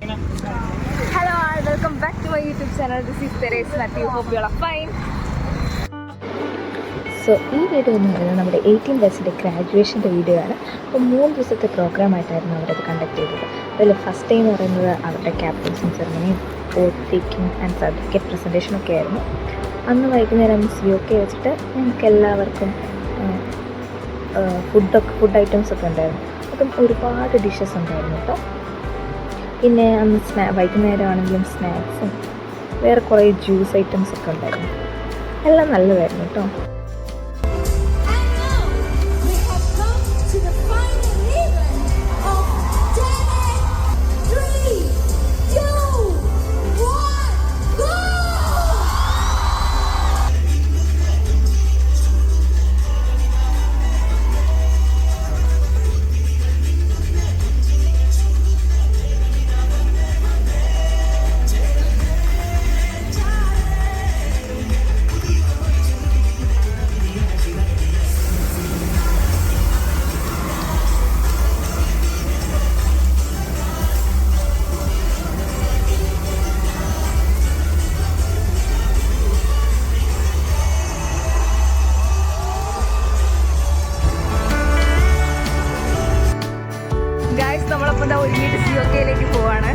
Hello all, welcome back to my YouTube channel. This is Therese Matthew. Hope you all are fine. So ഈ video എന്ന് പറയുന്നത് നമ്മുടെ 18+ ഗ്രാജുവേഷൻ്റെ video ആണ്. അപ്പോൾ 3 ദിവസത്തെ പ്രോഗ്രാമായിട്ടായിരുന്നു അവരത് കണ്ടക്ട് ചെയ്തത്. അതിൽ ഫസ്റ്റ് ഡേ എന്ന് പറയുന്നത് അവരുടെ ക്യാപ്റ്റൻസിങ് സെറമണിയും ഓത്ത് ടേക്കിംഗ് ആൻഡ് സർട്ടിഫിക്കറ്റ് പ്രസൻറ്റേഷനൊക്കെ ആയിരുന്നു. അന്ന് വൈകുന്നേരം COK വെച്ചിട്ട് ഞങ്ങൾക്ക് എല്ലാവർക്കും ഫുഡ് ഐറ്റംസൊക്കെ ഉണ്ടായിരുന്നു. അപ്പം ഒരുപാട് ഡിഷസ് ഉണ്ടായിരുന്നു കേട്ടോ. പിന്നെ അന്ന് വൈകുന്നേരമാണെങ്കിലും സ്നാക്സും വേറെ കുറേ ജ്യൂസ് ഐറ്റംസൊക്കെ ഉണ്ടായിരുന്നു. എല്ലാം നല്ലതായിരുന്നു കേട്ടോ. നമ്മളപ്പോൾ എന്താ ഒരുങ്ങിയിട്ട് COKയിലേക്ക് പോവാണ്.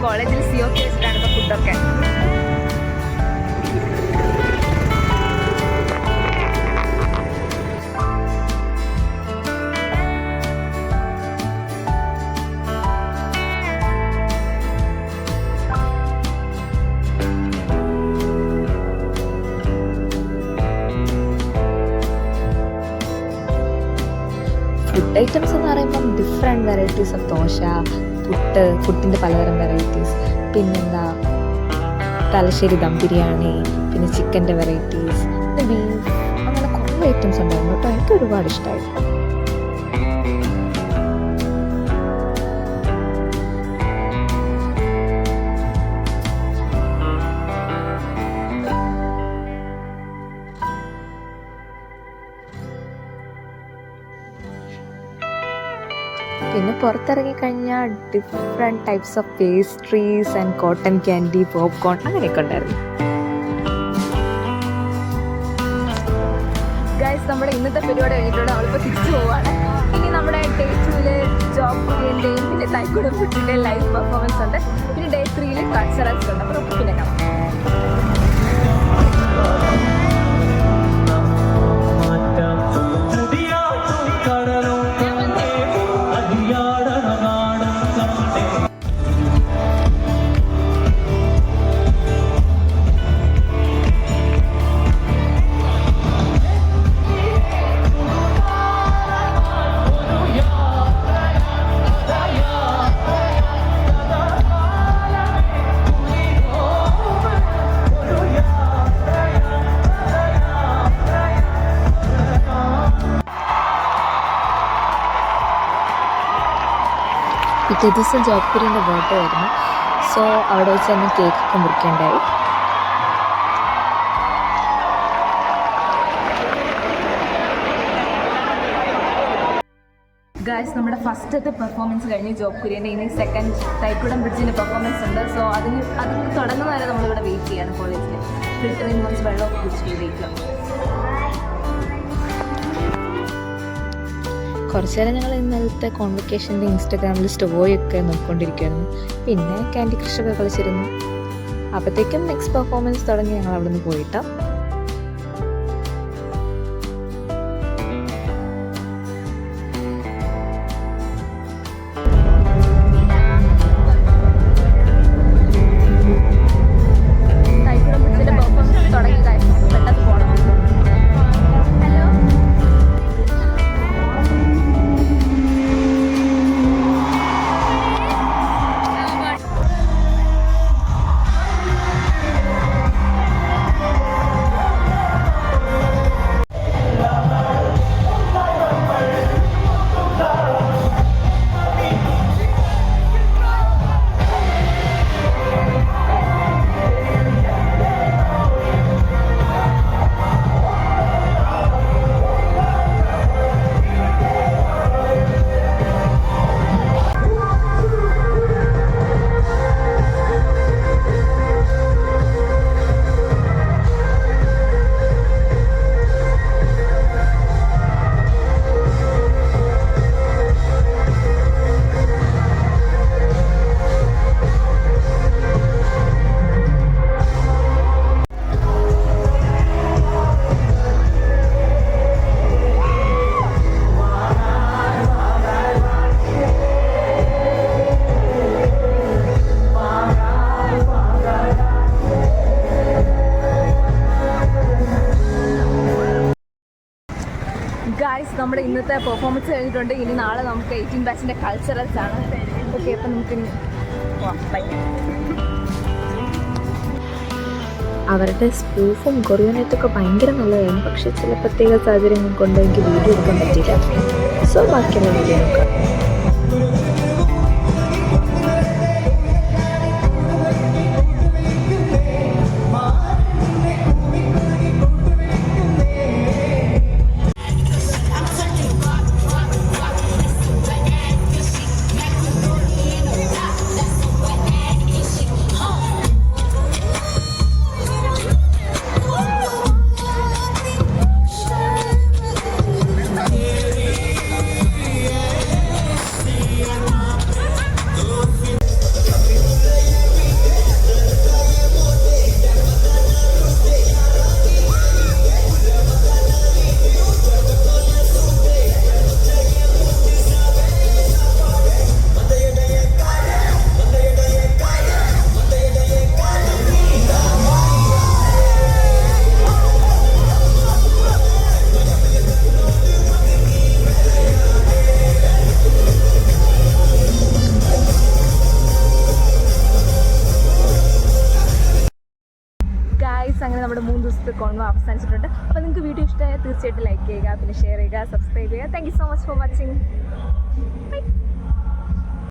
കോളേജിൽ COK വെച്ചിട്ടാണ് ഇപ്പോൾ ഫുഡൊക്കെ. ഫുഡ് ഐറ്റംസ് എന്ന് പറയുമ്പം ഡിഫറെൻറ്റ് വെറൈറ്റീസ് ഓഫ് ദോശ, പുട്ടിൻ്റെ പലതരം വെറൈറ്റീസ്, പിന്നെന്താ തലശ്ശേരി ദം ബിരിയാണി, പിന്നെ ചിക്കൻ്റെ വെറൈറ്റീസ്, പിന്നെ ബീഫ്, അങ്ങനെ കുറേ ഐറ്റംസ് ഉണ്ടായിരുന്നു കേട്ടോ. എനിക്ക് ഒരുപാട് ഇഷ്ടമായി. പിന്നെ പുറത്തിറങ്ങിക്കഴിഞ്ഞാൽ different types of pastries and cotton candy, popcorn അങ്ങനെയൊക്കെ ഉണ്ടായിരുന്നു. ഗൈസ്, നമ്മുടെ ഇന്നത്തെ പരിപാടി കഴിഞ്ഞിട്ടുണ്ട്. നമ്മളിപ്പോൾ തിരിച്ചു പോവാണ്. ഇനി നമ്മുടെ Day 2 ജോബ് കുര്യൻ്റെയും പിന്നെ തൈക്കുടം ഫുഡിൻ്റെയും ലൈവ് പെർഫോമൻസ് ഉണ്ട്. പിന്നെ Day 3 കൾച്ചറൽസ് ഉണ്ട്. അപ്പോൾ നമുക്ക് പിന്നെ കാണാം. പിറ്റേ ദിവസം ജോബ് കുര്യൻ്റെ ബർത്ത്ഡേ ആയിരുന്നു. സോ അവിടെ വെച്ച് തന്നെ കേക്കൊക്കെ മുറിക്കേണ്ടായി. ഗൈസ്, നമ്മുടെ ഫസ്റ്റത്തെ പെർഫോമൻസ് കഴിഞ്ഞ് ജോബ് കുര്യൻ്റെ ഇനി സെക്കൻഡ് തൈക്കുടം ബ്രിഡ്ജിൻ്റെ പെർഫോമൻസ് ഉണ്ട്. സോ അത് തുടങ്ങുന്ന വരെ നമ്മളിവിടെ വെയിറ്റ് ചെയ്യാണ്. കോളേജിൽ ഫിൽറ്ററിങ് കുറച്ച് വെള്ളമൊക്കെ കുടിച്ചിട്ട് വെയിറ്റ് ചെയ്യാം. കുറച്ച് നേരം ഞങ്ങൾ ഇന്നലത്തെ കോൺവൊക്കേഷൻ്റെ ഇൻസ്റ്റാഗ്രാമിൽ സ്റ്റോറിയൊക്കെ നോക്കിക്കൊണ്ടിരിക്കുകയായിരുന്നു. പിന്നെ ക്യാൻഡി ക്രഷൊക്കെ കളിച്ചിരുന്നു. അപ്പോഴത്തേക്കും നെക്സ്റ്റ് പെർഫോമൻസ് തുടങ്ങി ഞങ്ങൾ അവിടെ നിന്ന് പോയിട്ടോ. നമ്മുടെ ഇന്നത്തെ പെർഫോമൻസ് കഴിഞ്ഞിട്ടുണ്ട്. ഇനി നാളെ നമുക്ക് 18 ബാച്ചിൻ്റെ കൾച്ചറൽസ് ആണ്. ഓക്കെ, അപ്പം നമുക്ക് ബൈ. അവരുടെ സ്പൂഫും കൊറിയോനേറ്റൊക്കെ ഭയങ്കര നല്ലതായിരുന്നു. പക്ഷേ ചില പ്രത്യേക സാഹചര്യങ്ങൾ കൊണ്ട് എനിക്ക് വീഡിയോ എടുക്കാൻ പറ്റിയില്ല. സോ ബാക്കിയുള്ള വീഡിയോ നോക്കാം. അങ്ങനെ നമ്മുടെ 3 ദിവസത്തെ കോൺവോ അവസാനിച്ചിട്ടുണ്ട്. അപ്പോൾ നിങ്ങൾക്ക് വീഡിയോ ഇഷ്ടമായാൽ തീർച്ചയായിട്ടും ലൈക്ക് ചെയ്യുക, പിന്നെ ഷെയർ ചെയ്യുക, സബ്സ്ക്രൈബ് ചെയ്യുക. Thank you so much for watching. By.